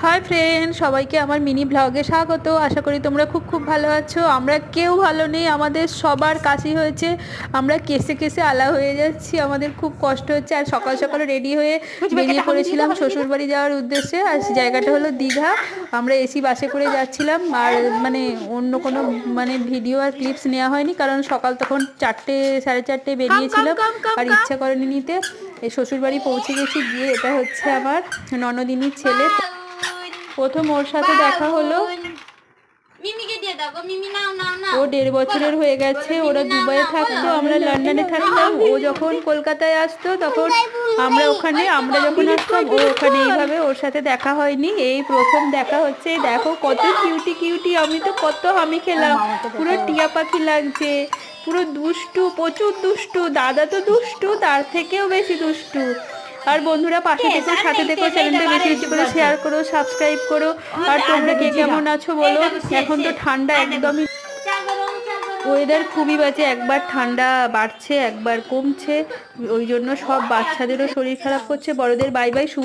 Hi friend, সবাইকে আমার mini ব্লগে স্বাগত। আশা করি তোমরা খুব খুব ভালো আছো। আমরা কেউ ভালো নেই, আমাদের সবার কাশি হয়েছে। আমরা কেসে কেসে আলা হয়ে যাচ্ছি, আমাদের খুব কষ্ট হচ্ছে। আর সকাল সকাল রেডি হয়ে বেরিয়ে পড়েছিলাম শ্বশুরবাড়ি যাওয়ার উদ্দেশ্যে। আর জায়গাটা হলো দীঘা। আমরা এসি বাসে করে যাচ্ছিলাম। আর মানে অন্য কোনো ভিডিও আর ক্লিপস নেওয়া হয়নি, কারণ সকাল তখন 4টে 4:30 বেরিয়েছিলাম। আর ইচ্ছা করেনি নিতে। এই শ্বশুরবাড়ি পৌঁছে গেছি। গিয়ে এটা হচ্ছে আমার ননদিনীর ছেলে। প্রথম ওর সাথে দেখা হলো। মিমিকে দিয়ে দাও গো, মিমি নাও নাও নাও। ও 1.5 বছরের হয়ে গেছে। ওরা দুবাইয়ে থাকতো, আমরা লন্ডনে থাকতাম। ও যখন কলকাতায় আসতো তখন আমরা ওখানে, আমরা যখন আসতাম ও ওখানে। এইভাবে ওর সাথে দেখা হয়নি, এই প্রথম দেখা হচ্ছে। দেখো কত কিউটি কিউটি, আমি তো কত হামি খেলাম। পুরো টিয়া পাখি লাগছে, পুরো দুষ্টু, প্রচুর দুষ্টু। দাদা তো দুষ্টু, তার থেকেও বেশি দুষ্টু। আর বন্ধুরা পাশে থেকো, সাথে থেকো, চ্যানেলটা বেশি বেশি করে শেয়ার করো, সাবস্ক্রাইব করো। আর তোমরা কে কেমন আছো বলো। এখন তো ঠান্ডা একদমই, ওয়েদার খুবই বাজে। একবার ঠান্ডা বাড়ছে, একবার কমছে। ওই জন্য সব বাচ্চাদেরও শরীর খারাপ করছে। বড়দের বাই বাই। শুভ